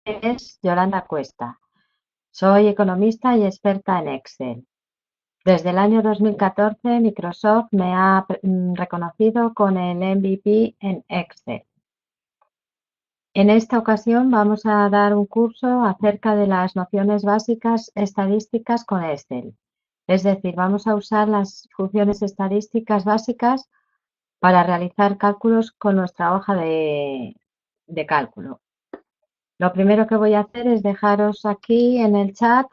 es Yolanda Cuesta. Soy economista y experta en Excel. Desde el año 2014, Microsoft me ha reconocido con el MVP en Excel. En esta ocasión vamos a dar un curso acerca de las nociones básicas estadísticas con Excel. Es decir, vamos a usar las funciones estadísticas básicas para realizar cálculos con nuestra hoja de cálculo. Lo primero que voy a hacer es dejaros aquí en el chat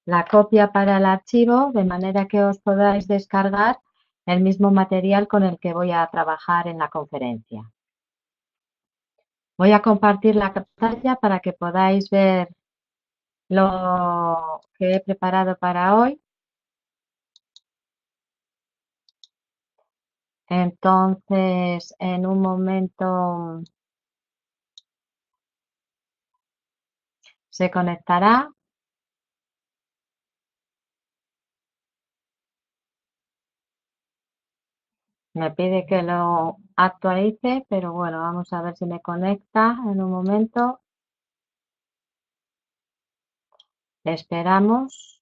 la copia para el archivo, de manera que os podáis descargar el mismo material con el que voy a trabajar en la conferencia. Voy a compartir la pantalla para que podáis ver lo que he preparado para hoy. Entonces, en un momento se conectará. Me pide que lo actualice, pero bueno, vamos a ver si me conecta en un momento. Esperamos.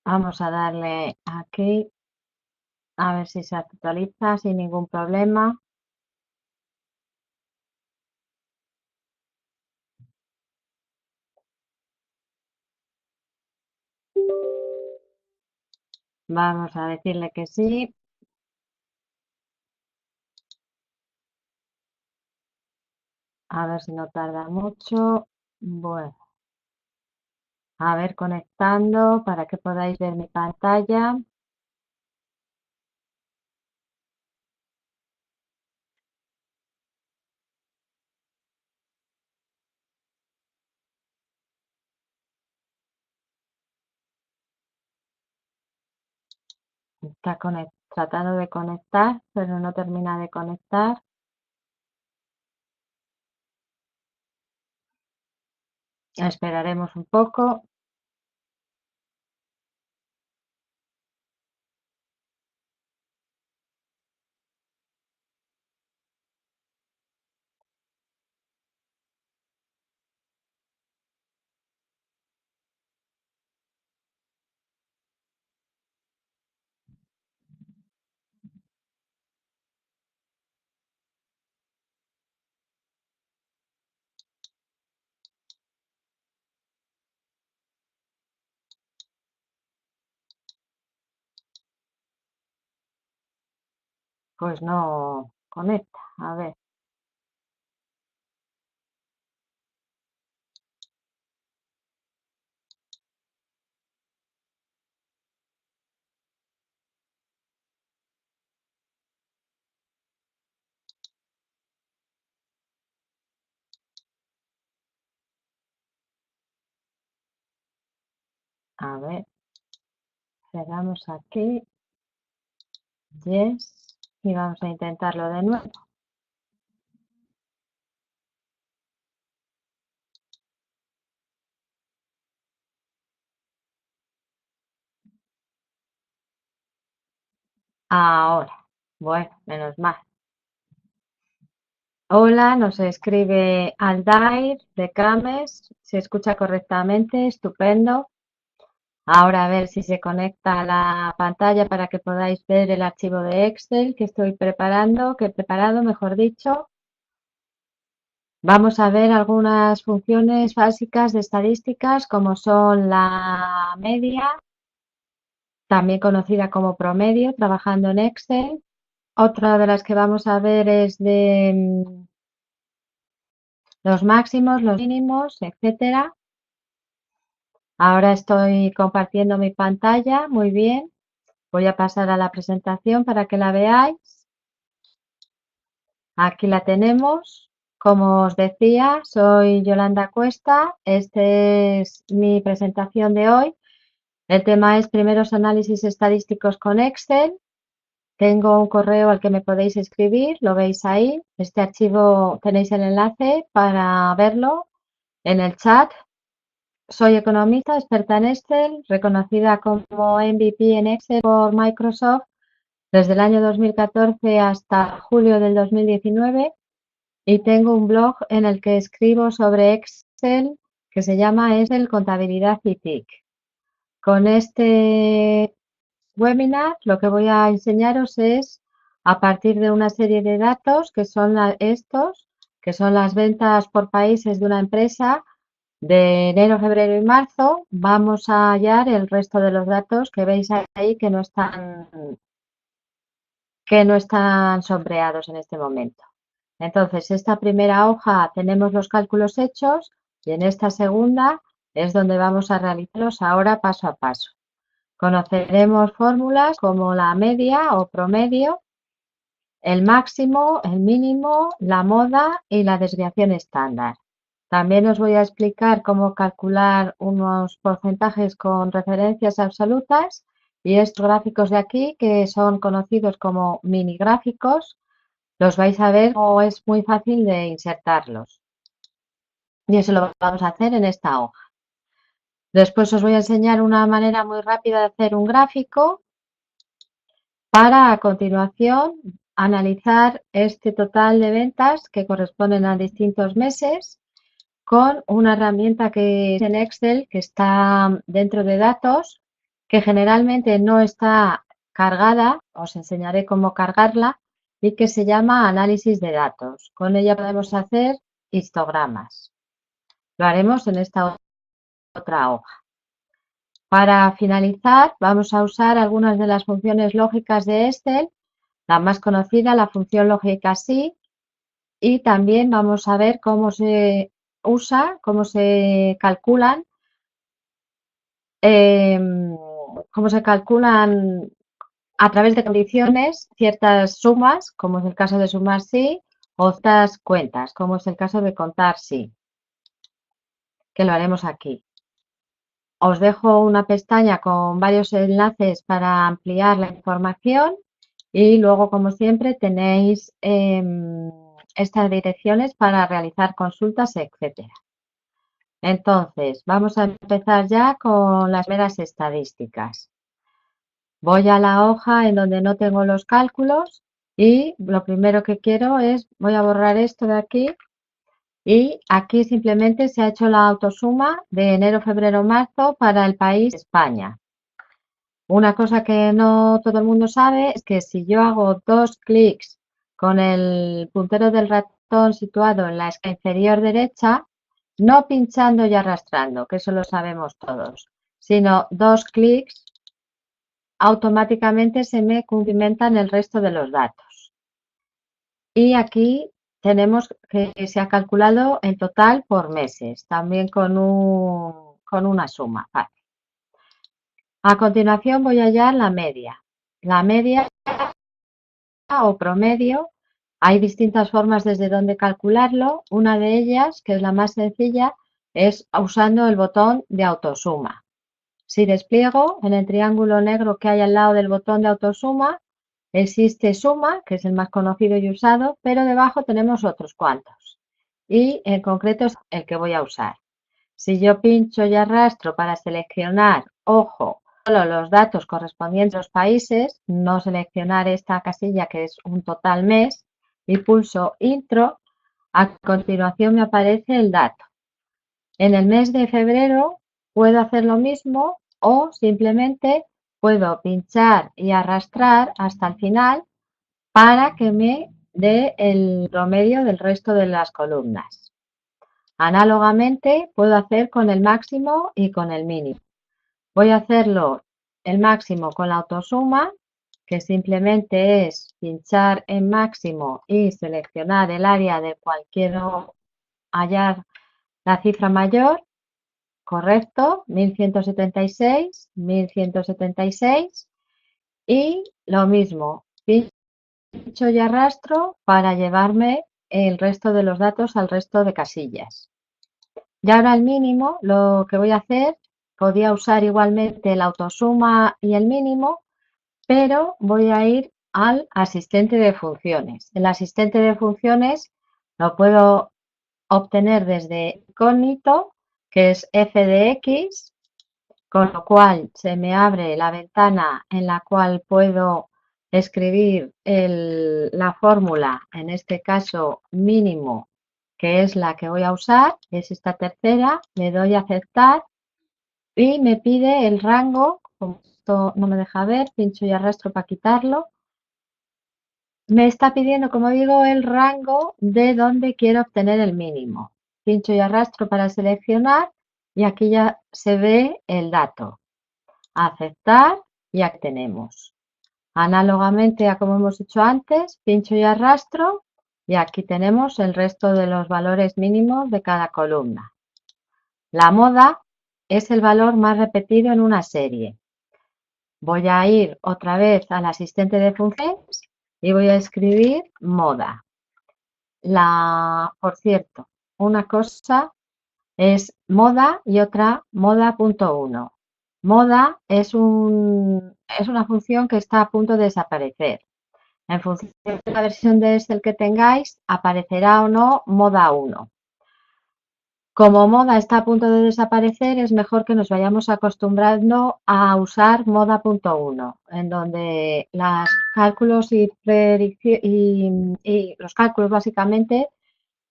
Vamos a darle aquí a ver si se actualiza sin ningún problema. Vamos a decirle que sí. A ver si no tarda mucho. Bueno, a ver, conectando para que podáis ver mi pantalla. Está tratando de conectar, pero no termina de conectar. Esperaremos un poco. Pues no conecta. A ver, a ver. Cerramos aquí. Yes. Y vamos a intentarlo de nuevo. Ahora. Bueno, menos mal. Hola, nos escribe Aldair de Cames. Se escucha correctamente, estupendo. Ahora a ver si se conecta a la pantalla para que podáis ver el archivo de Excel que estoy preparando, que he preparado, mejor dicho. Vamos a ver algunas funciones básicas de estadísticas como son la media, también conocida como promedio, trabajando en Excel. Otra de las que vamos a ver es de los máximos, los mínimos, etcétera. Ahora estoy compartiendo mi pantalla, muy bien. Voy a pasar a la presentación para que la veáis. Aquí la tenemos. Como os decía, soy Yolanda Cuesta. Esta es mi presentación de hoy. El tema es primeros análisis estadísticos con Excel. Tengo un correo al que me podéis escribir, lo veis ahí. Este archivo tenéis el enlace para verlo en el chat. Soy economista, experta en Excel, reconocida como MVP en Excel por Microsoft desde el año 2014 hasta julio del 2019 y tengo un blog en el que escribo sobre Excel que se llama Excel Contabilidad y TIC. Con este webinar lo que voy a enseñaros es, a partir de una serie de datos que son estos, que son las ventas por países de una empresa de enero, febrero y marzo, vamos a hallar el resto de los datos que veis ahí que no están sombreados en este momento. Entonces, esta primera hoja tenemos los cálculos hechos y en esta segunda es donde vamos a realizarlos ahora paso a paso. Conoceremos fórmulas como la media o promedio, el máximo, el mínimo, la moda y la desviación estándar. También os voy a explicar cómo calcular unos porcentajes con referencias absolutas y estos gráficos de aquí, que son conocidos como mini gráficos, los vais a ver cómo es muy fácil de insertarlos. Y eso lo vamos a hacer en esta hoja. Después os voy a enseñar una manera muy rápida de hacer un gráfico para a continuación analizar este total de ventas que corresponden a distintos meses con una herramienta que es en Excel, que está dentro de datos, que generalmente no está cargada, os enseñaré cómo cargarla, y que se llama análisis de datos. Con ella podemos hacer histogramas. Lo haremos en esta otra hoja. Para finalizar, vamos a usar algunas de las funciones lógicas de Excel, la más conocida, la función lógica sí, y también vamos a ver cómo se usa, cómo se calculan a través de condiciones ciertas sumas, como es el caso de sumar sí, o otras cuentas, como es el caso de contar sí, que lo haremos aquí. Os dejo una pestaña con varios enlaces para ampliar la información y luego, como siempre, tenéis estas direcciones para realizar consultas, etcétera. Entonces, vamos a empezar ya con las meras estadísticas. Voy a la hoja en donde no tengo los cálculos y lo primero que quiero es, voy a borrar esto de aquí y aquí simplemente se ha hecho la autosuma de enero, febrero, marzo para el país España. Una cosa que no todo el mundo sabe es que si yo hago dos clics con el puntero del ratón situado en la esquina inferior derecha, no pinchando y arrastrando, que eso lo sabemos todos, sino dos clics, automáticamente se me cumplimentan el resto de los datos. Y aquí tenemos que se ha calculado el total por meses, también con una suma fácil. A continuación voy a hallar la media. La media o promedio, hay distintas formas desde donde calcularlo. Una de ellas, que es la más sencilla, es usando el botón de autosuma. Si despliego en el triángulo negro que hay al lado del botón de autosuma, existe suma, que es el más conocido y usado, pero debajo tenemos otros cuantos. Y en concreto es el que voy a usar. Si yo pincho y arrastro para seleccionar, ojo, solo los datos correspondientes a los países, no seleccionar esta casilla que es un total mes, y pulso intro, a continuación me aparece el dato. En el mes de febrero puedo hacer lo mismo o simplemente puedo pinchar y arrastrar hasta el final para que me dé el promedio del resto de las columnas. Análogamente puedo hacer con el máximo y con el mínimo. Voy a hacerlo el máximo con la autosuma, que simplemente es pinchar en máximo y seleccionar el área de cual quiero hallar la cifra mayor. Correcto, 1176, 1176. Y lo mismo, pincho y arrastro para llevarme el resto de los datos al resto de casillas. Y ahora el mínimo, lo que voy a hacer, podía usar igualmente la autosuma y el mínimo, pero voy a ir al asistente de funciones. El asistente de funciones lo puedo obtener desde incógnito, que es f de x, con lo cual se me abre la ventana en la cual puedo escribir la fórmula, en este caso mínimo, que es la que voy a usar, es esta tercera, le doy a aceptar y me pide el rango, como esto no me deja ver, pincho y arrastro para quitarlo. Me está pidiendo, como digo, el rango de donde quiero obtener el mínimo. Pincho y arrastro para seleccionar y aquí ya se ve el dato. Aceptar y aquí tenemos. Análogamente a como hemos hecho antes, pincho y arrastro y aquí tenemos el resto de los valores mínimos de cada columna. La moda es el valor más repetido en una serie. Voy a ir otra vez al asistente de funciones y voy a escribir moda. Por cierto, una cosa es moda y otra moda.1. Moda es una función que está a punto de desaparecer. En función de la versión de Excel que tengáis, aparecerá o no moda 1. Como moda está a punto de desaparecer, es mejor que nos vayamos acostumbrando a usar moda.1, en donde los cálculos y los cálculos básicamente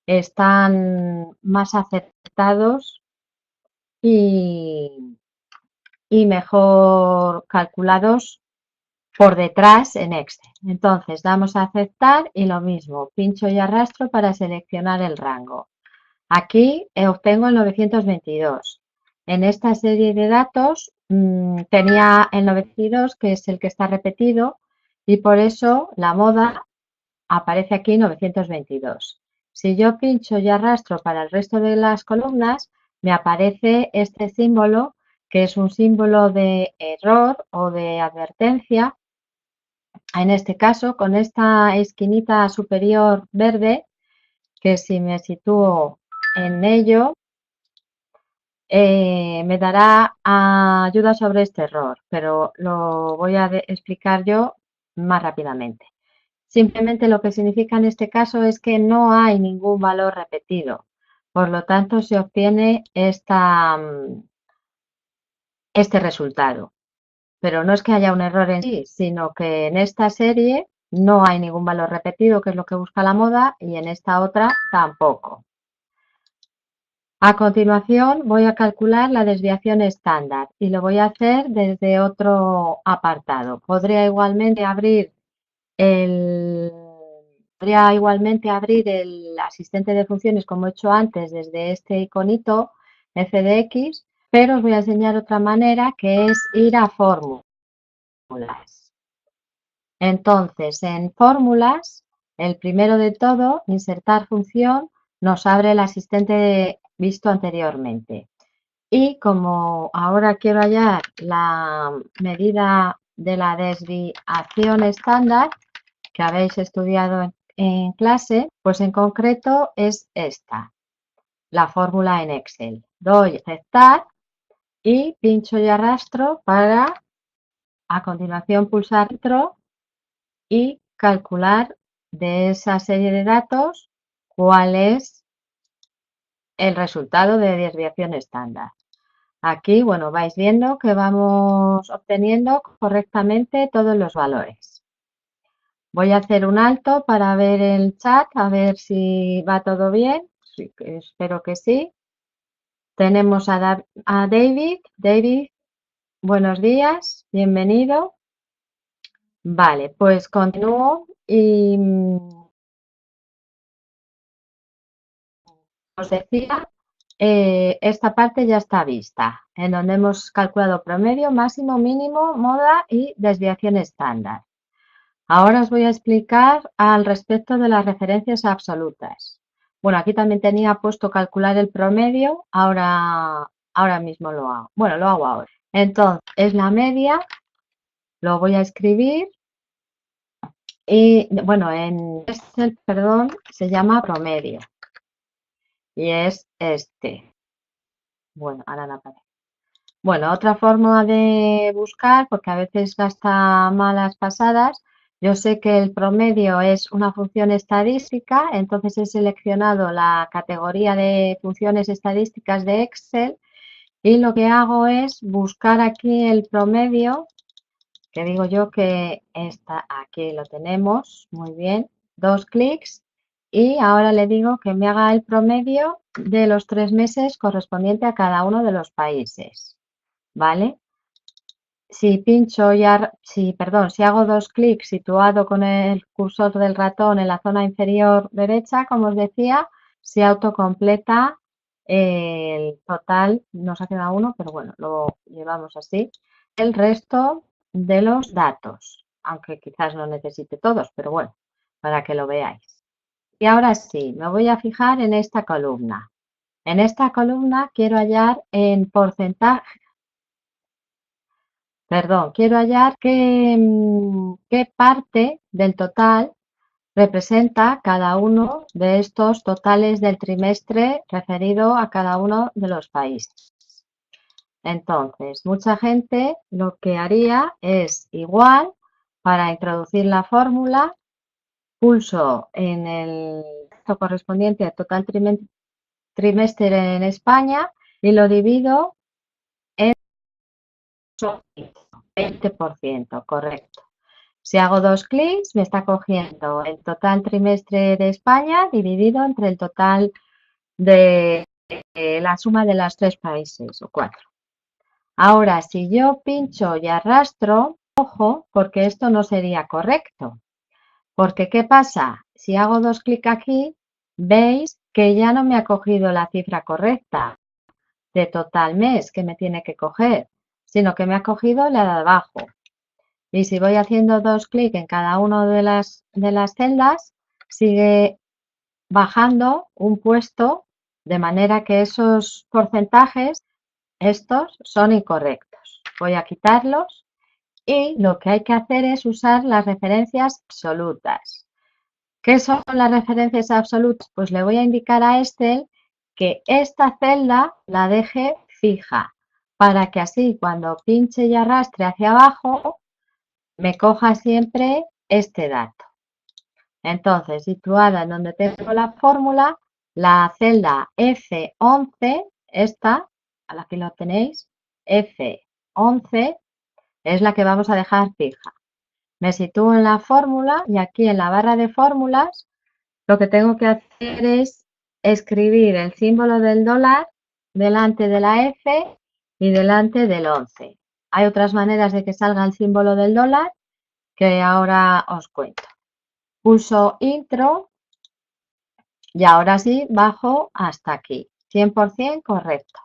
están más acertados y, y mejor calculados por detrás en Excel. Entonces damos a aceptar y lo mismo, pincho y arrastro para seleccionar el rango. Aquí obtengo el 922. En esta serie de datos tenía el 922, que es el que está repetido, y por eso la moda aparece aquí 922. Si yo pincho y arrastro para el resto de las columnas, me aparece este símbolo, que es un símbolo de error o de advertencia. En este caso, con esta esquinita superior verde, que si me sitúo en ello, me dará ayuda sobre este error, pero lo voy a explicar yo más rápidamente. Simplemente lo que significa en este caso es que no hay ningún valor repetido. Por lo tanto, se obtiene este resultado. Pero no es que haya un error en sí, sino que en esta serie no hay ningún valor repetido, que es lo que busca la moda, y en esta otra tampoco. A continuación voy a calcular la desviación estándar y lo voy a hacer desde otro apartado. Podría igualmente abrir el asistente de funciones como he hecho antes desde este iconito f de x, pero os voy a enseñar otra manera que es ir a fórmulas. Entonces, en fórmulas, el primero de todo, insertar función, nos abre el asistente visto anteriormente. Y como ahora quiero hallar la medida de la desviación estándar que habéis estudiado en clase, pues en concreto es esta, la fórmula en Excel. Doy aceptar y pincho y arrastro para a continuación pulsar Enter y calcular de esa serie de datos cuál es el resultado de desviación estándar. Aquí, bueno, vais viendo que vamos obteniendo correctamente todos los valores. Voy a hacer un alto para ver el chat, a ver si va todo bien. Sí, espero que sí. Tenemos a David. David, buenos días, bienvenido. Vale, pues continúo y os decía, esta parte ya está vista, en donde hemos calculado promedio, máximo, mínimo, moda y desviación estándar. Ahora os voy a explicar al respecto de las referencias absolutas. Bueno, aquí también tenía puesto calcular el promedio, ahora mismo lo hago. Bueno, lo hago ahora. Entonces, es la media, lo voy a escribir y, bueno, en Excel, perdón, se llama promedio y es este. Bueno, ahora no aparece. Bueno, otra forma de buscar, porque a veces gasta malas pasadas, Yo sé que el promedio es una función estadística, entonces he seleccionado la categoría de funciones estadísticas de Excel y lo que hago es buscar aquí el promedio, que digo yo que está aquí, lo tenemos, muy bien, 2 clics y ahora le digo que me haga el promedio de los 3 meses correspondiente a cada uno de los países, ¿vale? Si pincho ya, si hago 2 clics situado con el cursor del ratón en la zona inferior derecha, como os decía, se autocompleta el total, nos ha quedado uno, pero bueno, lo llevamos así, el resto de los datos, aunque quizás no necesite todos, pero bueno, para que lo veáis. Y ahora sí, me voy a fijar en esta columna. En esta columna quiero hallar en porcentaje. Perdón, quiero hallar qué parte del total representa cada uno de estos totales del trimestre referido a cada uno de los países. Entonces, mucha gente lo que haría es igual, para introducir la fórmula, pulso en el texto correspondiente al total trimestre en España y lo divido en 20%, correcto. Si hago 2 clics, me está cogiendo el total trimestre de España dividido entre el total de la suma de los 3 países o 4. Ahora, si yo pincho y arrastro, ojo, porque esto no sería correcto. Porque, ¿qué pasa? Si hago 2 clics aquí, veis que ya no me ha cogido la cifra correcta de total mes que me tiene que coger, sino que me ha cogido la de abajo. Y si voy haciendo 2 clics en cada una de las celdas, sigue bajando un puesto, de manera que esos porcentajes, estos, son incorrectos. Voy a quitarlos y lo que hay que hacer es usar las referencias absolutas. ¿Qué son las referencias absolutas? Pues le voy a indicar a Excel que esta celda la deje fija, para que así cuando pinche y arrastre hacia abajo, me coja siempre este dato. Entonces, situada en donde tengo la fórmula, la celda F11, esta, aquí lo tenéis, F11, es la que vamos a dejar fija. Me sitúo en la fórmula y aquí en la barra de fórmulas lo que tengo que hacer es escribir el símbolo del dólar delante de la F y delante del 11. Hay otras maneras de que salga el símbolo del dólar que ahora os cuento. Pulso intro y ahora sí bajo hasta aquí, 100% correcto.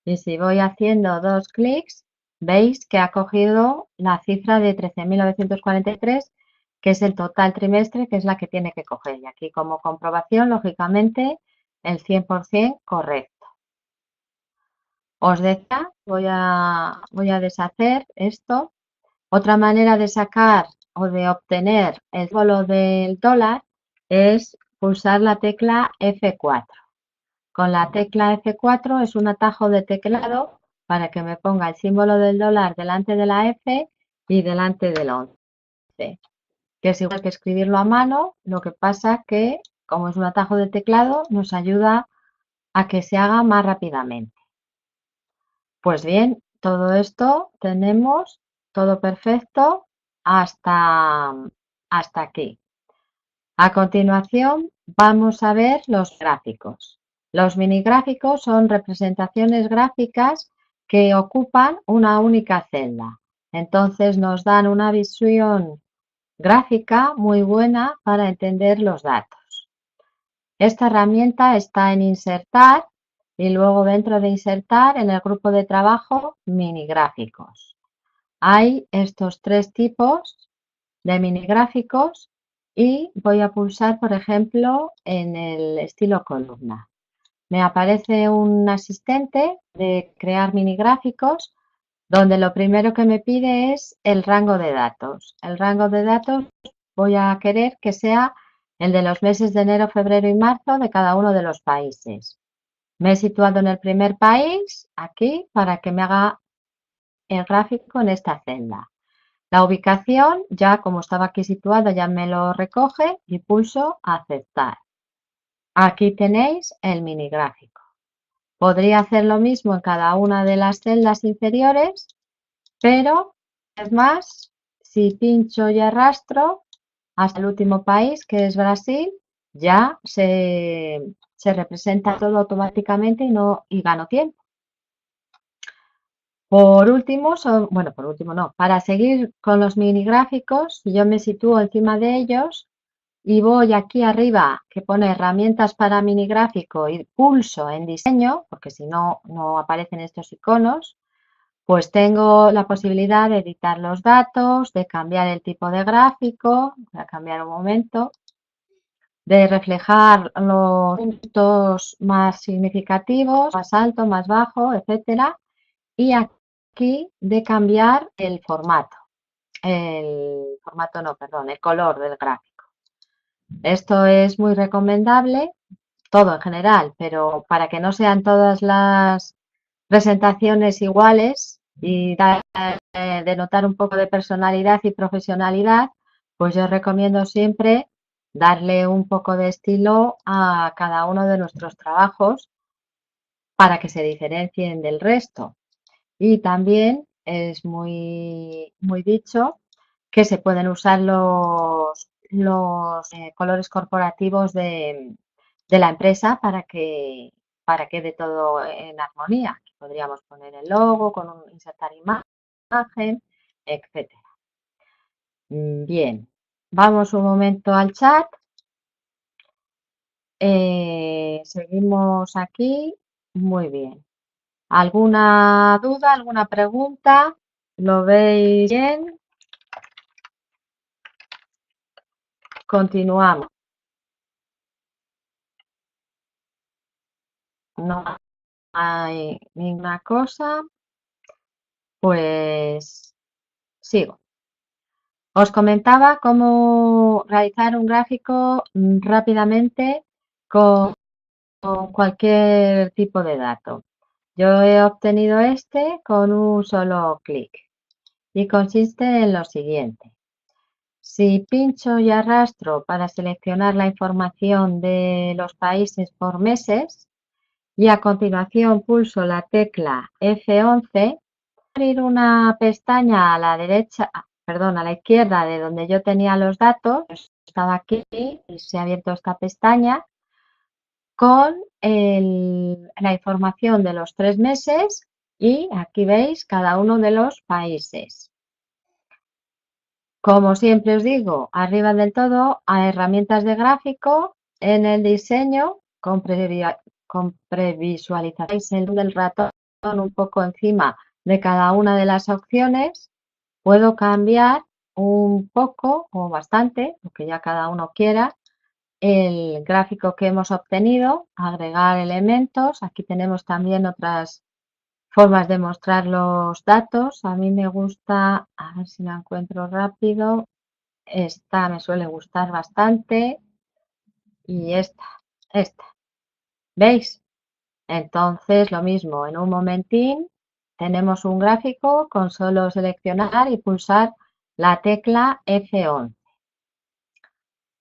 Y si voy haciendo 2 clics, veis que ha cogido la cifra de 13.943, que es el total trimestre, que es la que tiene que coger. Y aquí como comprobación, lógicamente, el 100% correcto. Os decía, voy a deshacer esto. Otra manera de sacar o de obtener el símbolo del dólar es pulsar la tecla F4. Con la tecla F4 es un atajo de teclado para que me ponga el símbolo del dólar delante de la F y delante del 11, que es igual que escribirlo a mano, lo que pasa que, como es un atajo de teclado, nos ayuda a que se haga más rápidamente. Pues bien, todo esto tenemos todo perfecto hasta aquí. A continuación, vamos a ver los gráficos. Los minigráficos son representaciones gráficas que ocupan una única celda. Entonces nos dan una visión gráfica muy buena para entender los datos. Esta herramienta está en Insertar y luego dentro de Insertar en el grupo de trabajo Minigráficos. Hay estos 3 tipos de minigráficos y voy a pulsar, por ejemplo, en el estilo columna. Me aparece un asistente de crear minigráficos donde lo primero que me pide es el rango de datos. El rango de datos voy a querer que sea el de los meses de enero, febrero y marzo de cada uno de los países. Me he situado en el primer país, aquí, para que me haga el gráfico en esta celda. La ubicación, ya como estaba aquí situada, ya me lo recoge y pulso aceptar. Aquí tenéis el mini gráfico. Podría hacer lo mismo en cada una de las celdas inferiores, pero es más, si pincho y arrastro hasta el último país, que es Brasil, ya se representa todo automáticamente y gano tiempo. Por último, bueno, por último no, para seguir con los mini gráficos, yo me sitúo encima de ellos y voy aquí arriba que pone herramientas para mini gráfico y pulso en diseño, porque si no, no aparecen estos iconos, pues tengo la posibilidad de editar los datos, de cambiar el tipo de gráfico, voy a cambiar un momento, de reflejar los puntos más significativos, más alto, más bajo, etcétera, y aquí de cambiar el formato, no, perdón, el color del gráfico. Esto es muy recomendable, todo en general, pero para que no sean todas las presentaciones iguales y denotar un poco de personalidad y profesionalidad, pues yo recomiendo siempre darle un poco de estilo a cada uno de nuestros trabajos para que se diferencien del resto. Y también es muy dicho que se pueden usar los colores corporativos de la empresa para que dé todo en armonía. Podríamos poner el logo, insertar imagen, etcétera. Bien, vamos un momento al chat. Seguimos aquí. Muy bien. ¿Alguna duda, alguna pregunta? ¿Lo veis bien? Continuamos. No hay ninguna cosa. Pues sigo. Os comentaba cómo realizar un gráfico rápidamente con cualquier tipo de dato. Yo he obtenido este con un solo clic y consiste en lo siguiente. Si pincho y arrastro para seleccionar la información de los países por meses y a continuación pulso la tecla F11, abrir una pestaña a la derecha, perdón, a la izquierda de donde yo tenía los datos, estaba aquí y se ha abierto esta pestaña con la información de los 3 meses y aquí veis cada uno de los países. Como siempre os digo, arriba del todo a herramientas de gráfico, en el diseño, con previsualizaréis el del ratón un poco encima de cada una de las opciones. Puedo cambiar un poco o bastante, lo que ya cada uno quiera, el gráfico que hemos obtenido, agregar elementos. Aquí tenemos también otras formas de mostrar los datos. A mí me gusta, a ver si la encuentro rápido, esta me suele gustar bastante y esta. ¿Veis? Entonces, lo mismo, en un momentín tenemos un gráfico con solo seleccionar y pulsar la tecla F11.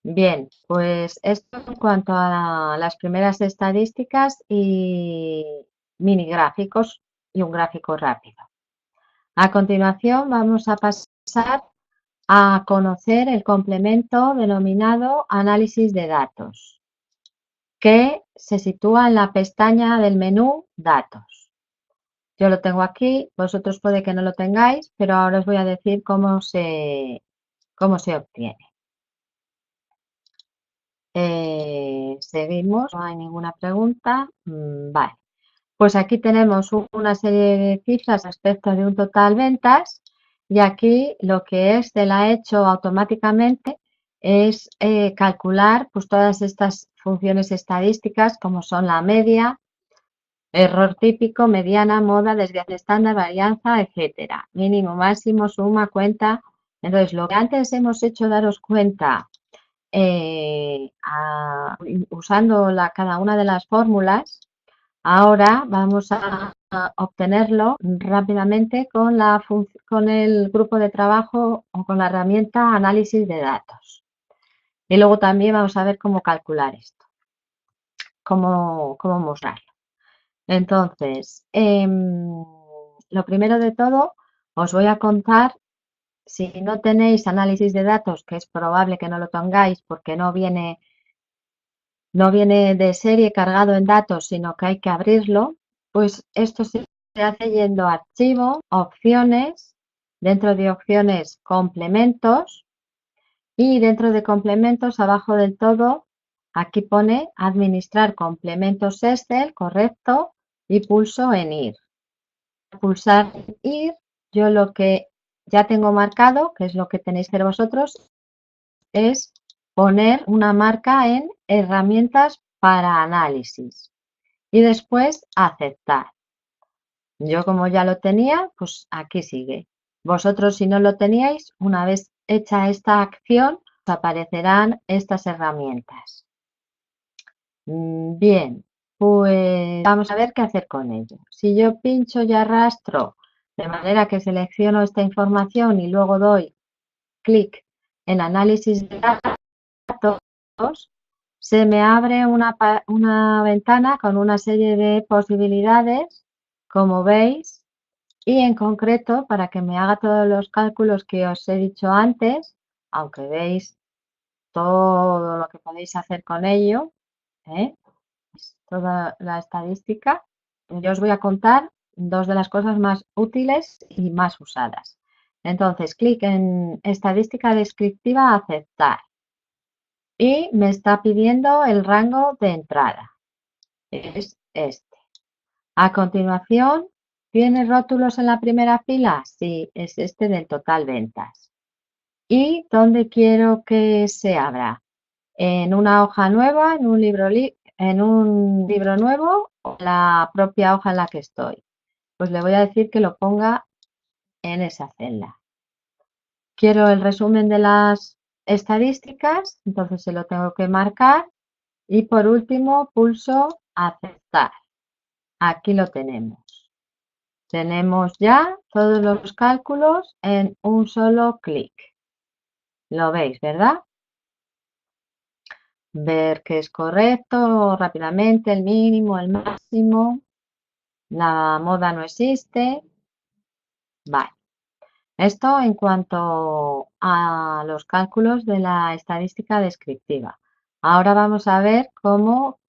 Bien, pues esto en cuanto a las primeras estadísticas y mini gráficos y un gráfico rápido. A continuación vamos a pasar a conocer el complemento denominado análisis de datos, que se sitúa en la pestaña del menú Datos. Yo lo tengo aquí, vosotros puede que no lo tengáis, pero ahora os voy a decir cómo se obtiene. Seguimos, no hay ninguna pregunta. Vale, pues aquí tenemos una serie de cifras respecto de un total ventas y aquí lo que Excel ha hecho automáticamente es calcular pues, todas estas funciones estadísticas como son la media, error típico, mediana, moda, desviación estándar, varianza, etcétera. Mínimo, máximo, suma, cuenta. Entonces, lo que antes hemos hecho daros cuenta usando cada una de las fórmulas, ahora vamos a obtenerlo rápidamente con el grupo de trabajo o con la herramienta análisis de datos. Y luego también vamos a ver cómo calcular esto, cómo mostrarlo. Entonces, lo primero de todo, os voy a contar, si no tenéis análisis de datos, que es probable que no lo tengáis porque no viene de serie cargado en datos, sino que hay que abrirlo, pues esto se hace yendo a archivo, opciones, dentro de opciones complementos y dentro de complementos abajo del todo, aquí pone administrar complementos Excel, correcto, y pulso en ir. Pulsar ir, yo lo que ya tengo marcado, que es lo que tenéis que hacer vosotros, es poner una marca en herramientas para análisis y después aceptar. Yo como ya lo tenía, pues aquí sigue. Vosotros si no lo teníais, una vez hecha esta acción, os aparecerán estas herramientas. Bien, pues vamos a ver qué hacer con ello. Si yo pincho y arrastro de manera que selecciono esta información y luego doy clic en análisis de datos, se me abre una ventana con una serie de posibilidades, como veis, y en concreto, para que me haga todos los cálculos que os he dicho antes, aunque veis todo lo que podéis hacer con ello, ¿eh? Toda la estadística, yo os voy a contar dos de las cosas más útiles y más usadas. Entonces, clic en estadística descriptiva, aceptar. Y me está pidiendo el rango de entrada. Es este. A continuación, ¿tiene rótulos en la primera fila? Sí, es este del total ventas. ¿Y dónde quiero que se abra? ¿En una hoja nueva, en un libro nuevo o la propia hoja en la que estoy? Pues le voy a decir que lo ponga en esa celda. Quiero el resumen de las estadísticas, entonces se lo tengo que marcar. Y por último, pulso aceptar. Aquí lo tenemos. Tenemos ya todos los cálculos en un solo clic. Lo veis, ¿verdad? Ver que es correcto rápidamente, el mínimo, el máximo. La moda no existe. Vale. Esto en cuanto a los cálculos de la estadística descriptiva. Ahora vamos a ver cómo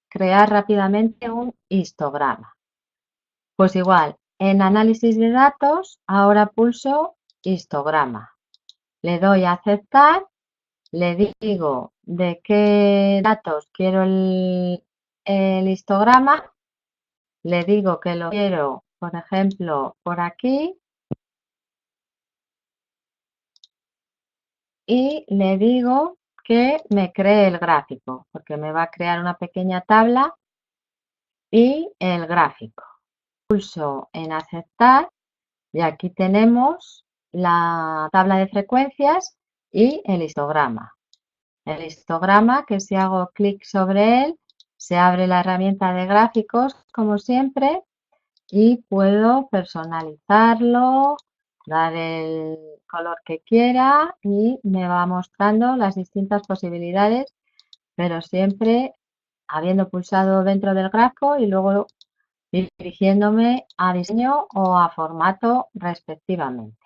crear rápidamente un histograma. Pues igual, en análisis de datos, ahora pulso histograma. Le doy a aceptar, le digo de qué datos quiero el histograma, le digo que lo quiero, por ejemplo, por aquí, y le digo que me cree el gráfico, porque me va a crear una pequeña tabla y el gráfico. Pulso en aceptar y aquí tenemos la tabla de frecuencias y el histograma. El histograma, que si hago clic sobre él, se abre la herramienta de gráficos, como siempre, y puedo personalizarlo, dar el color que quiera y me va mostrando las distintas posibilidades, pero siempre habiendo pulsado dentro del gráfico y luego dirigiéndome a diseño o a formato respectivamente.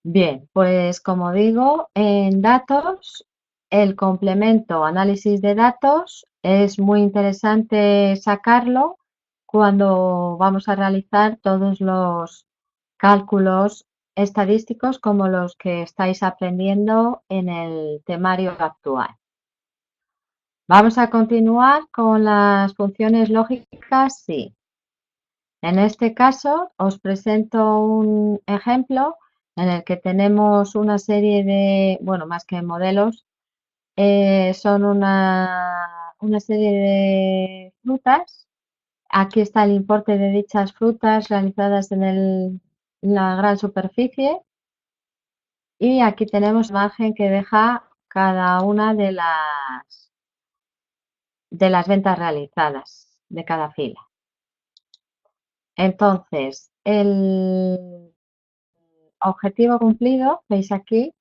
Bien, pues como digo, en datos, el complemento análisis de datos es muy interesante sacarlo cuando vamos a realizar todos los cálculos estadísticos como los que estáis aprendiendo en el temario actual. Vamos a continuar con las funciones lógicas, sí. En este caso os presento un ejemplo en el que tenemos una serie de, bueno, más que modelos, son una serie de frutas. Aquí está el importe de dichas frutas realizadas en la gran superficie y aquí tenemos la imagen que deja cada una de las ventas realizadas. de cada fila. Entonces, el objetivo cumplido, veis aquí,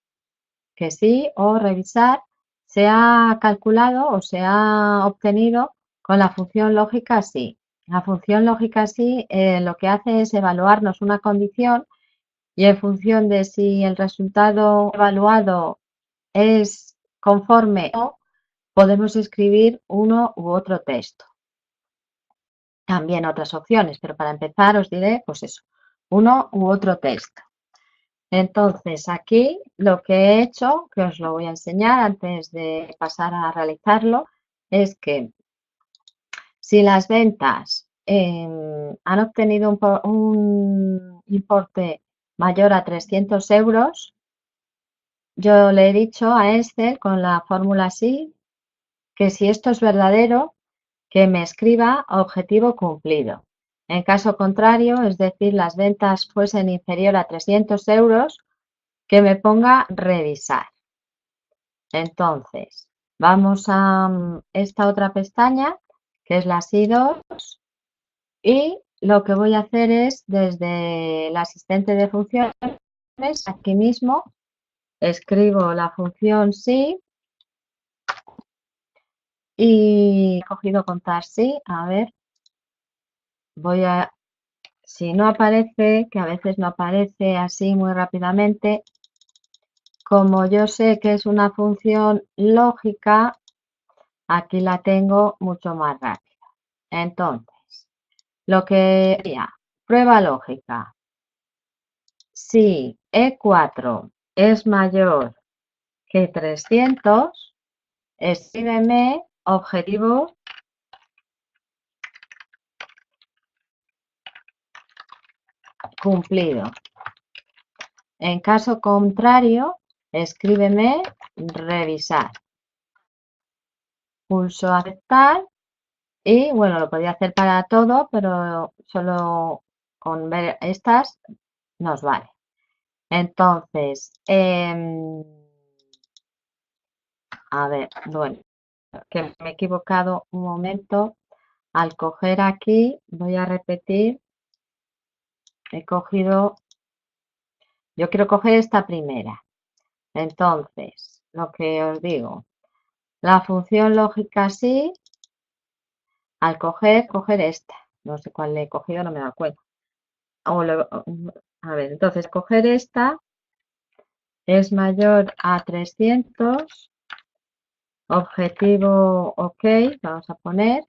que sí, o revisar, se ha calculado o se ha obtenido con la función lógica sí. La función lógica sí lo que hace es evaluarnos una condición y en función de si el resultado evaluado es conforme o podemos escribir uno u otro texto. También otras opciones, pero para empezar os diré, pues eso, uno u otro texto. Entonces, aquí lo que he hecho, que os lo voy a enseñar antes de pasar a realizarlo, es que si las ventas han obtenido un importe mayor a 300 euros, yo le he dicho a Excel con la fórmula así, que si esto es verdadero, que me escriba objetivo cumplido. En caso contrario, es decir, las ventas fuesen inferior a 300 euros, que me ponga revisar. Entonces, vamos a esta otra pestaña, que es la SI2, y lo que voy a hacer es, desde el asistente de funciones, aquí mismo, escribo la función SI y he cogido contar SI. A ver, si no aparece, que a veces no aparece así muy rápidamente, como yo sé que es una función lógica, aquí la tengo mucho más rápida. Entonces, lo que haría, prueba lógica. Si E4 es mayor que 300, escríbeme objetivo cumplido. En caso contrario, escríbeme revisar. Pulso aceptar y bueno, lo podía hacer para todo, pero solo con ver estas nos vale. Entonces, a ver, bueno, que me he equivocado un momento. Al coger aquí, voy a repetir, he cogido, yo quiero coger esta primera. Entonces, lo que os digo, la función lógica sí, al coger esta. No sé cuál le he cogido, no me da cuenta. A ver, entonces, coger esta es mayor a 300, objetivo OK, vamos a poner,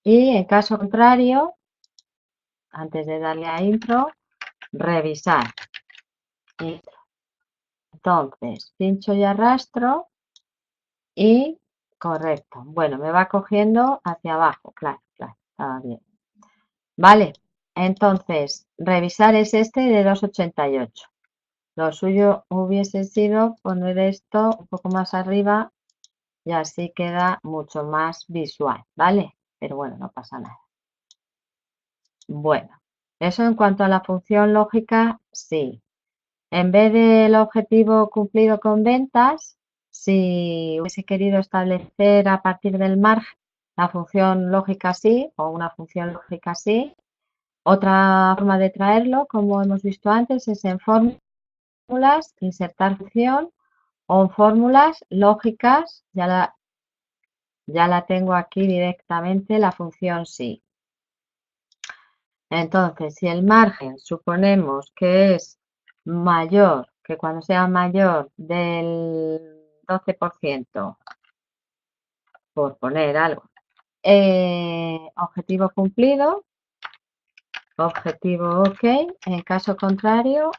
y en caso contrario, antes de darle a intro, revisar. Intro. Entonces, pincho y arrastro y correcto. Bueno, me va cogiendo hacia abajo, claro, estaba bien. Vale, entonces, revisar es este de 2,88. Lo suyo hubiese sido poner esto un poco más arriba y así queda mucho más visual, ¿vale? Pero bueno, no pasa nada. Bueno, eso en cuanto a la función lógica, sí. En vez del objetivo cumplido con ventas, si hubiese querido establecer a partir del margen la función lógica sí o una función lógica sí, otra forma de traerlo, como hemos visto antes, es en fórmulas, insertar función o en fórmulas lógicas, ya la tengo aquí directamente, la función sí. Entonces, si el margen suponemos que es mayor, que cuando sea mayor del 12%, por poner algo, objetivo cumplido, objetivo OK, en caso contrario,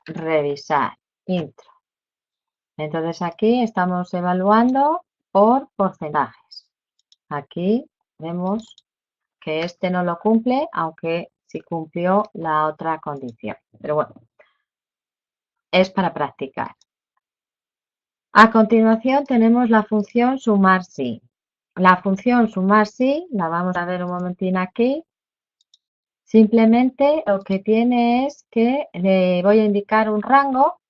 revisar, intro. Entonces aquí estamos evaluando por porcentajes. Aquí vemos que este no lo cumple, aunque sí cumplió la otra condición. Pero bueno, es para practicar. A continuación tenemos la función sumar sí. La función sumar sí, la vamos a ver un momentín aquí. Simplemente lo que tiene es que le voy a indicar un rango,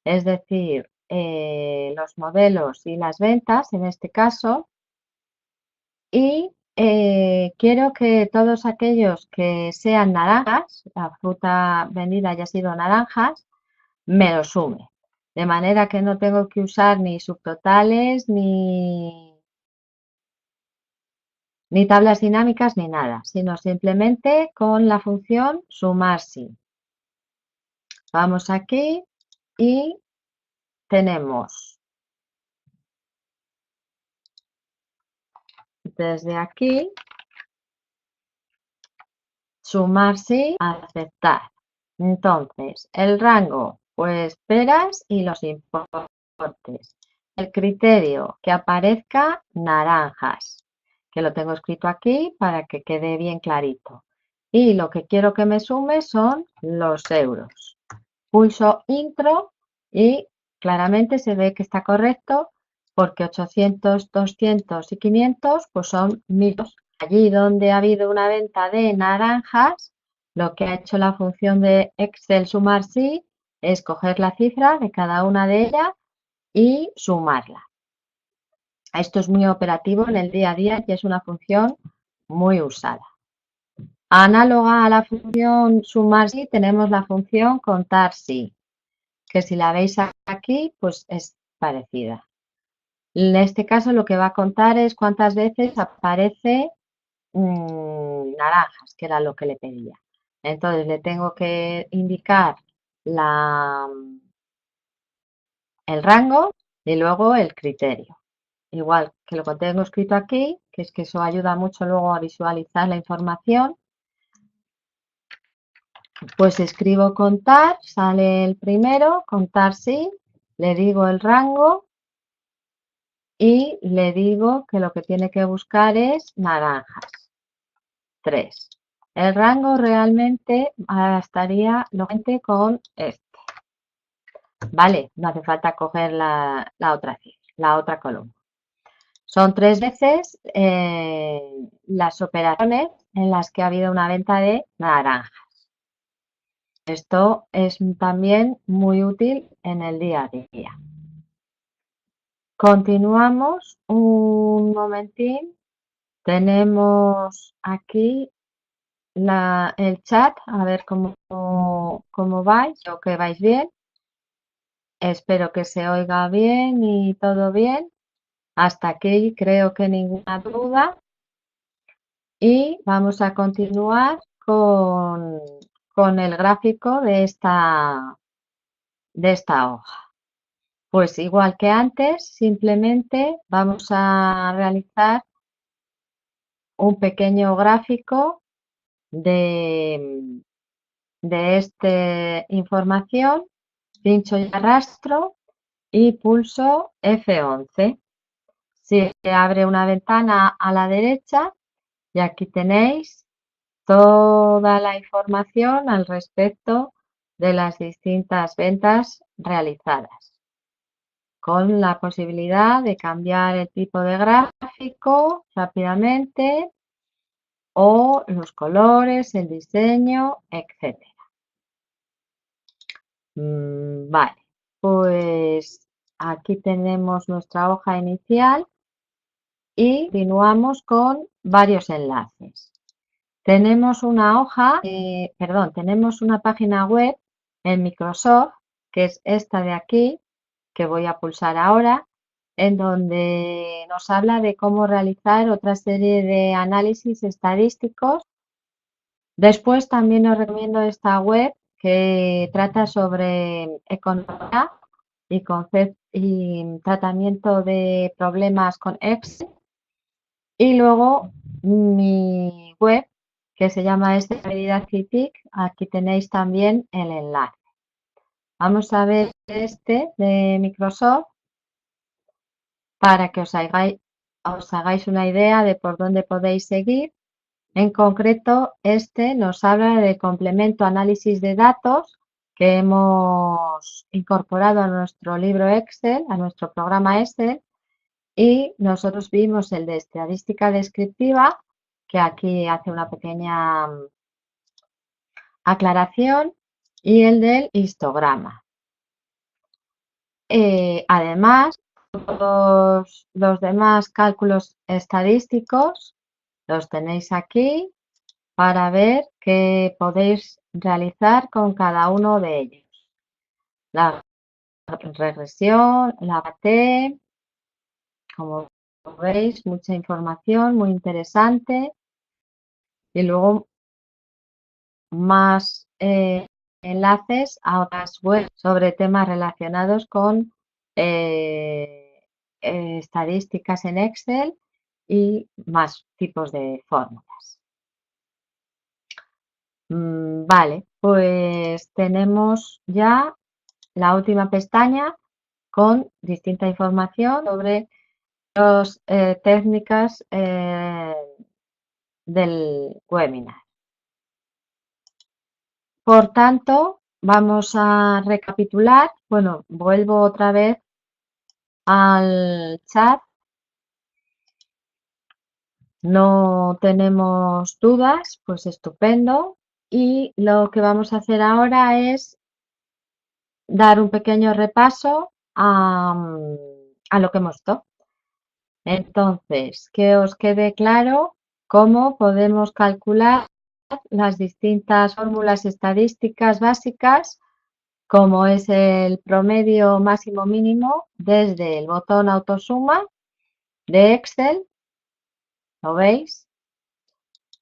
es decir, los modelos y las ventas en este caso, y quiero que todos aquellos que sean naranjas, la fruta vendida haya sido naranjas, me lo sume. De manera que no tengo que usar ni subtotales, ni tablas dinámicas, ni nada, sino simplemente con la función sumar sí. Vamos aquí y tenemos desde aquí sumar sí, aceptar. Entonces, el rango, pues peras y los importes. El criterio, que aparezca naranjas, que lo tengo escrito aquí para que quede bien clarito. Y lo que quiero que me sume son los euros. Pulso intro y claramente se ve que está correcto porque 800, 200 y 500 pues son 1000. Allí donde ha habido una venta de naranjas, lo que ha hecho la función de Excel sumar sí es coger la cifra de cada una de ellas y sumarla. Esto es muy operativo en el día a día y es una función muy usada. Análoga a la función sumar sí, tenemos la función contar sí, que si la veis aquí, pues es parecida. En este caso lo que va a contar es cuántas veces aparece naranjas, que era lo que le pedía. Entonces le tengo que indicar el rango y luego el criterio. Igual que lo que tengo escrito aquí, que es que eso ayuda mucho luego a visualizar la información, pues escribo contar, sale el primero, contar sí, le digo el rango y le digo que lo que tiene que buscar es naranjas. 3. El rango realmente estaría lógicamente con este. Vale, no hace falta coger la otra columna. Son 3 veces las operaciones en las que ha habido una venta de naranjas. Esto es también muy útil en el día a día. Continuamos un momentín. Tenemos aquí el chat, a ver cómo vais, o que vais bien. Espero que se oiga bien y todo bien. Hasta aquí creo que ninguna duda. Y vamos a continuar con el gráfico de esta hoja. Pues igual que antes, simplemente vamos a realizar un pequeño gráfico de esta información. Pincho y arrastro y pulso F11. Se abre una ventana a la derecha y aquí tenéis toda la información al respecto de las distintas ventas realizadas, con la posibilidad de cambiar el tipo de gráfico rápidamente o los colores, el diseño, etc. Vale, pues aquí tenemos nuestra hoja inicial y continuamos con varios enlaces. Tenemos una tenemos una página web en Microsoft, que es esta de aquí, que voy a pulsar ahora, en donde nos habla de cómo realizar otra serie de análisis estadísticos. Después también os recomiendo esta web que trata sobre economía y tratamiento de problemas con Excel. Y luego mi web que se llama Estabilidad CITIC. Aquí tenéis también el enlace. Vamos a ver este de Microsoft para que os hagáis una idea de por dónde podéis seguir. En concreto, este nos habla del complemento análisis de datos que hemos incorporado a nuestro libro Excel, a nuestro programa Excel, y nosotros vimos el de estadística descriptiva, que aquí hace una pequeña aclaración, y el del histograma. Además, todos los demás cálculos estadísticos Los tenéis aquí para ver qué podéis realizar con cada uno de ellos. La regresión, la T, como veis, mucha información, muy interesante. Y luego más enlaces a otras webs sobre temas relacionados con estadísticas en Excel y más tipos de fórmulas. Vale, pues tenemos ya la última pestaña con distinta información sobre las técnicas del webinar. Por tanto, vamos a recapitular. Bueno, vuelvo otra vez al chat. No tenemos dudas, pues estupendo. Y lo que vamos a hacer ahora es dar un pequeño repaso a lo que hemos visto. Entonces, que os quede claro cómo podemos calcular las distintas fórmulas estadísticas básicas, como es el promedio máximo mínimo desde el botón autosuma de Excel, ¿lo veis?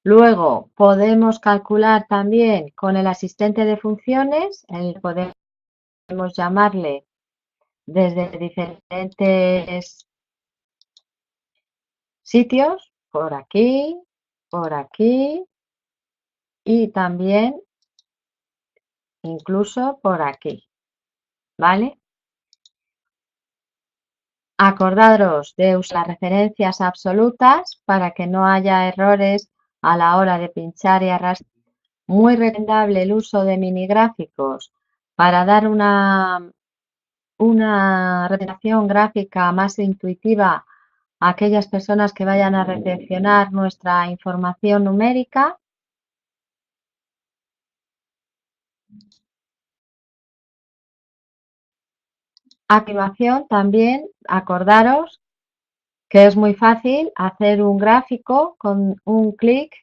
Luego podemos calcular también con el asistente de funciones, podemos llamarle desde diferentes sitios, por aquí y también incluso por aquí, ¿vale? Acordaros de usar las referencias absolutas para que no haya errores a la hora de pinchar y arrastrar. Muy recomendable el uso de mini gráficos para dar una representación gráfica más intuitiva a aquellas personas que vayan a recepcionar nuestra información numérica. A continuación, también acordaros que es muy fácil hacer un gráfico con un clic,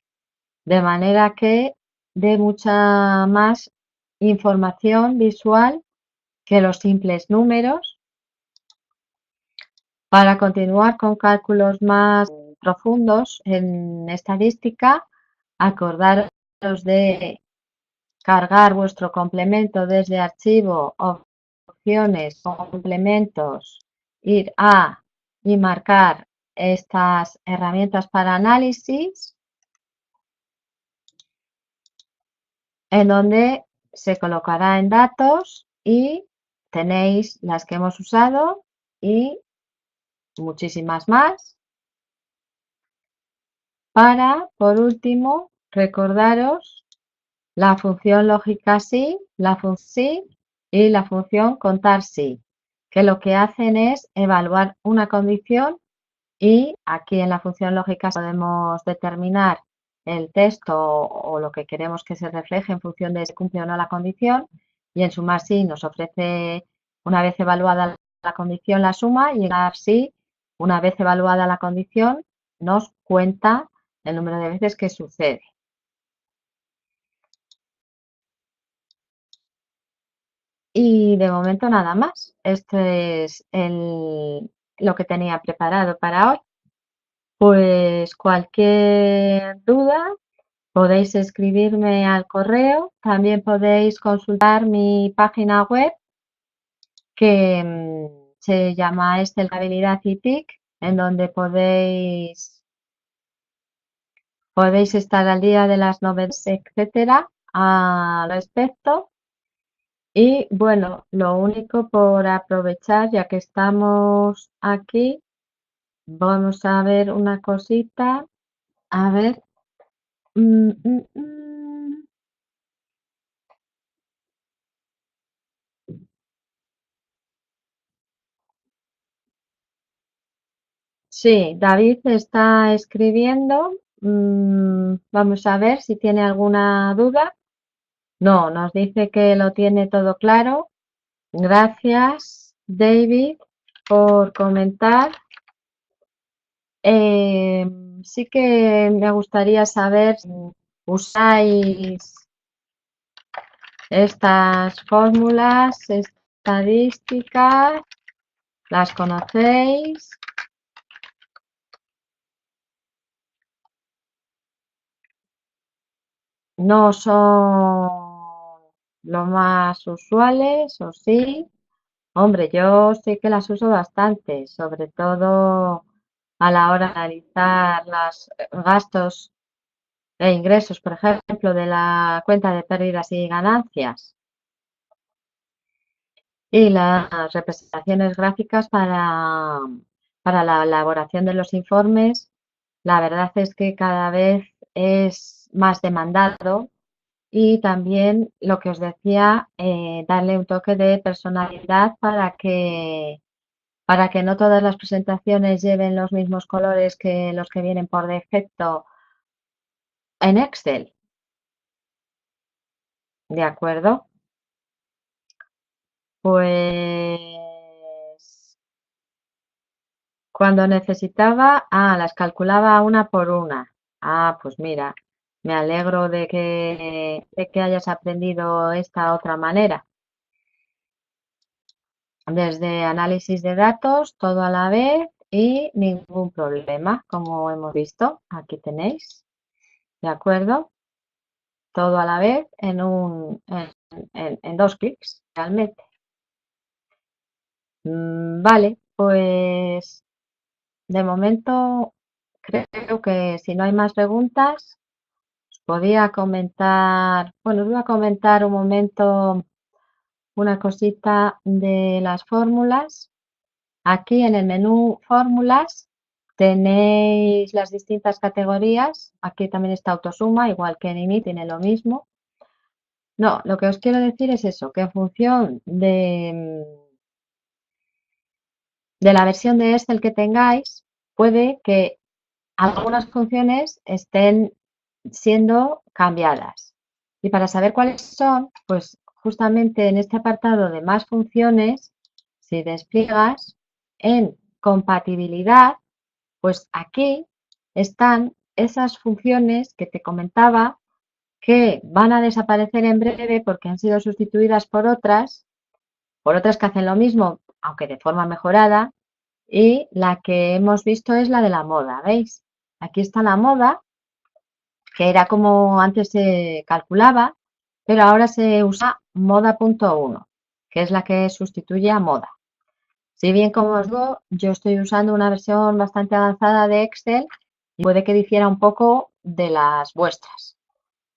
de manera que dé mucha más información visual que los simples números. Para continuar con cálculos más profundos en estadística, acordaros de cargar vuestro complemento desde archivo, opciones, complementos, ir a y marcar estas herramientas para análisis, en donde se colocará en datos y tenéis las que hemos usado y muchísimas más. Para, por último, recordaros la función lógica sí, la función sí y la función contar sí, que lo que hacen es evaluar una condición y aquí en la función lógica podemos determinar el texto o lo que queremos que se refleje en función de si cumple o no la condición, y en sumar sí nos ofrece, una vez evaluada la condición, la suma, y en dar sí, una vez evaluada la condición, nos cuenta el número de veces que sucede. Y de momento nada más. Este es lo que tenía preparado para hoy. Pues cualquier duda podéis escribirme al correo. También podéis consultar mi página web que se llama Estelabilidad y TIC, en donde podéis estar al día de las novedades, etcétera, al respecto. Y bueno, lo único por aprovechar, ya que estamos aquí, vamos a ver una cosita. A ver. Mm, mm, mm. Sí, David está escribiendo. Vamos a ver si tiene alguna duda. No, nos dice que lo tiene todo claro. Gracias, David, por comentar. sí que me gustaría saber si usáis estas fórmulas estadísticas, las conocéis. No son lo más usuales, ¿o sí? Hombre, yo sí que las uso bastante, sobre todo a la hora de analizar los gastos e ingresos, por ejemplo, de la cuenta de pérdidas y ganancias y las representaciones gráficas para la elaboración de los informes. La verdad es que cada vez es más demandado y también lo que os decía, darle un toque de personalidad para que no todas las presentaciones lleven los mismos colores que los que vienen por defecto en Excel. ¿De acuerdo? Pues cuando necesitaba, las calculaba una por una. Pues mira, me alegro de que hayas aprendido esta otra manera. Desde análisis de datos, todo a la vez y ningún problema, como hemos visto. Aquí tenéis, ¿de acuerdo? Todo a la vez en dos clics, realmente. Vale, pues de momento creo que si no hay más preguntas, os podía comentar, bueno, os voy a comentar un momento una cosita de las fórmulas. Aquí en el menú fórmulas tenéis las distintas categorías. Aquí también está autosuma, igual que en INI tiene lo mismo. No, lo que os quiero decir es eso, que en función de la versión de Excel que tengáis, puede que algunas funciones estén siendo cambiadas. Y para saber cuáles son, pues justamente en este apartado de más funciones, si despliegas en compatibilidad, pues aquí están esas funciones que te comentaba que van a desaparecer en breve porque han sido sustituidas por otras que hacen lo mismo, aunque de forma mejorada, y la que hemos visto es la de la moda, ¿veis? Aquí está la moda, que era como antes se calculaba, pero ahora se usa moda.1, que es la que sustituye a moda. Si bien, como os digo, yo estoy usando una versión bastante avanzada de Excel y puede que difiera un poco de las vuestras.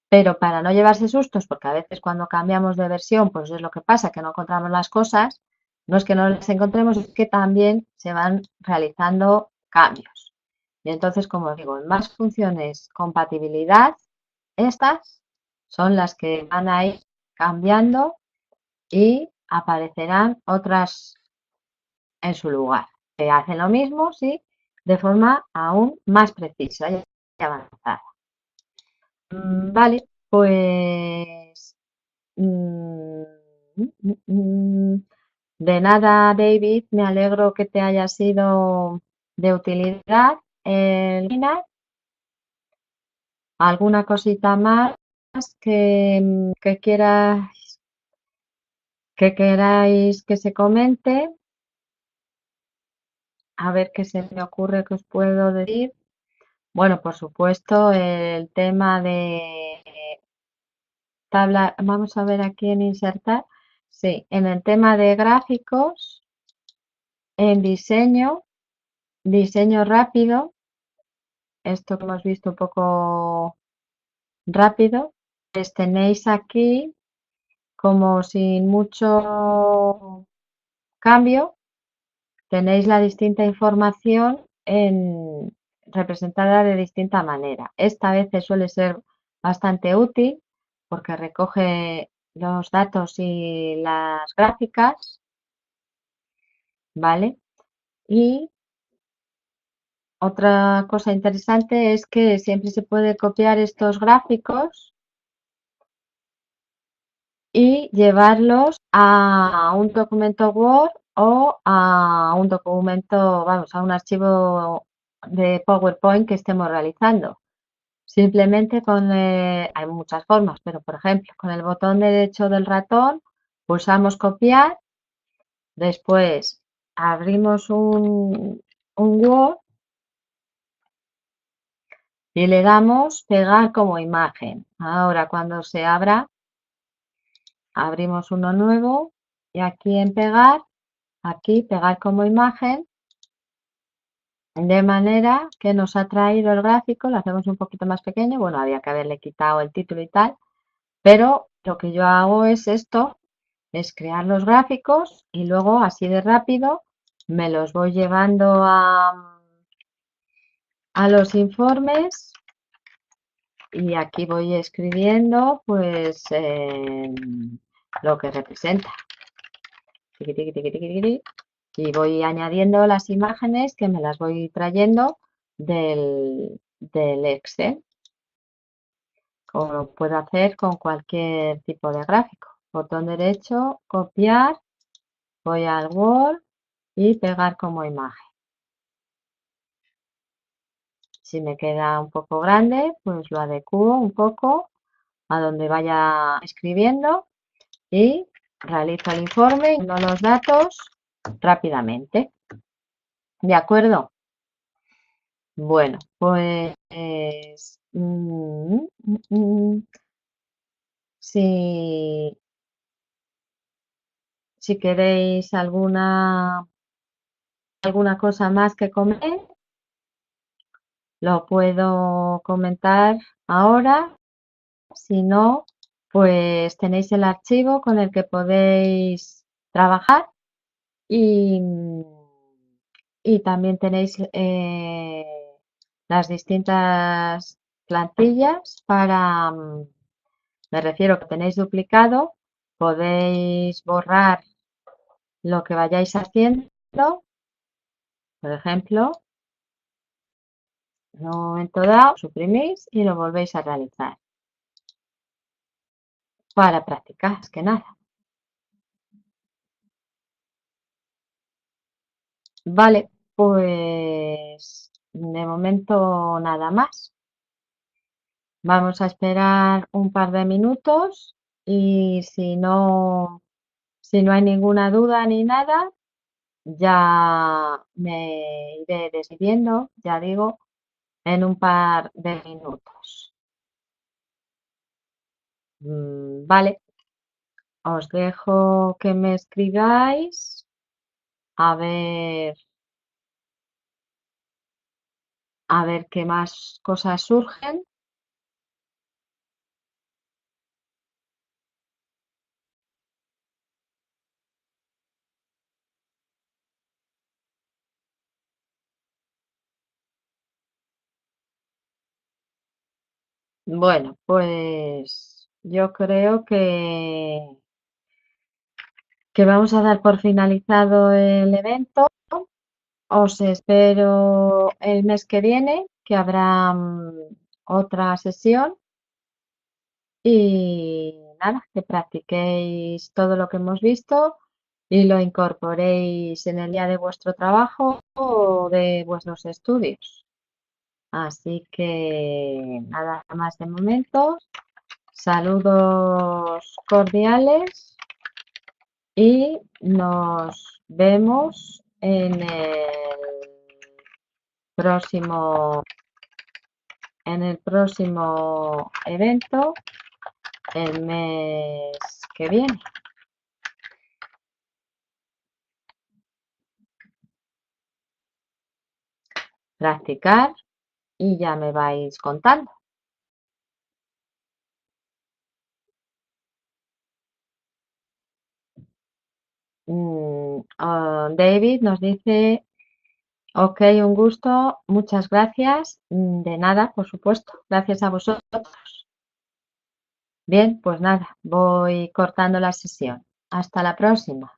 Pero para no llevarse sustos, porque a veces cuando cambiamos de versión, pues es lo que pasa, que no encontramos las cosas, no es que no las encontremos, es que también se van realizando cambios. Y entonces, como os digo, en más funciones compatibilidad, estas son las que van a ir cambiando y aparecerán otras en su lugar. Que hacen lo mismo, sí, de forma aún más precisa y avanzada. Vale, pues mm, de nada, David, me alegro que te haya sido de utilidad el webinar. ¿Alguna cosita más que que queráis que se comente? A ver qué se me ocurre que os puedo decir. Bueno, por supuesto, el tema de tabla, vamos a ver aquí en insertar. Sí, en el tema de gráficos, en diseño rápido, esto que hemos visto un poco rápido, pues tenéis aquí como sin mucho cambio, tenéis la distinta información representada de distinta manera. Esta vez suele ser bastante útil porque recoge los datos y las gráficas, ¿vale? Y otra cosa interesante es que siempre se puede copiar estos gráficos y llevarlos a un documento Word o a un documento, vamos, a un archivo de PowerPoint que estemos realizando. Simplemente hay muchas formas, pero por ejemplo, con el botón derecho del ratón pulsamos copiar, después abrimos un Word y le damos pegar como imagen. Ahora cuando se abra, abrimos uno nuevo y aquí en pegar, aquí pegar como imagen, de manera que nos ha traído el gráfico, lo hacemos un poquito más pequeño, bueno, había que haberle quitado el título y tal, pero lo que yo hago es esto, es crear los gráficos y luego así de rápido me los voy llevando a los informes y aquí voy escribiendo pues lo que representa. Tiqui, tiqui, tiqui, tiqui, tiqui. Y voy añadiendo las imágenes que me las voy trayendo del Excel, como lo puedo hacer con cualquier tipo de gráfico. Botón derecho, copiar, voy al Word y pegar como imagen. Si me queda un poco grande, pues lo adecuo un poco a donde vaya escribiendo y realizo el informe y los datos rápidamente. ¿De acuerdo? Bueno, pues si, si queréis alguna cosa más que comentar, lo puedo comentar ahora. Si no, pues tenéis el archivo con el que podéis trabajar y, y también tenéis las distintas plantillas para, me refiero que tenéis duplicado, podéis borrar lo que vayáis haciendo, por ejemplo, en un momento dado, suprimís y lo volvéis a realizar para practicar, es que nada. Vale, pues de momento nada más. Vamos a esperar un par de minutos y si no hay ninguna duda ni nada, ya me iré despidiendo, ya digo, en un par de minutos. Vale, os dejo que me escribáis a a ver qué más cosas surgen. Bueno, pues yo creo que vamos a dar por finalizado el evento. Os espero el mes que viene, que habrá otra sesión y nada, que practiquéis todo lo que hemos visto y lo incorporéis en el día de vuestro trabajo o de vuestros estudios. Así que nada más de momento. Saludos cordiales y nos vemos próximo, en el próximo evento el mes que viene. Practicar y ya me vais contando. David nos dice, ok, un gusto, muchas gracias. De nada, por supuesto, gracias a vosotros. Bien, pues nada, voy cortando la sesión. Hasta la próxima.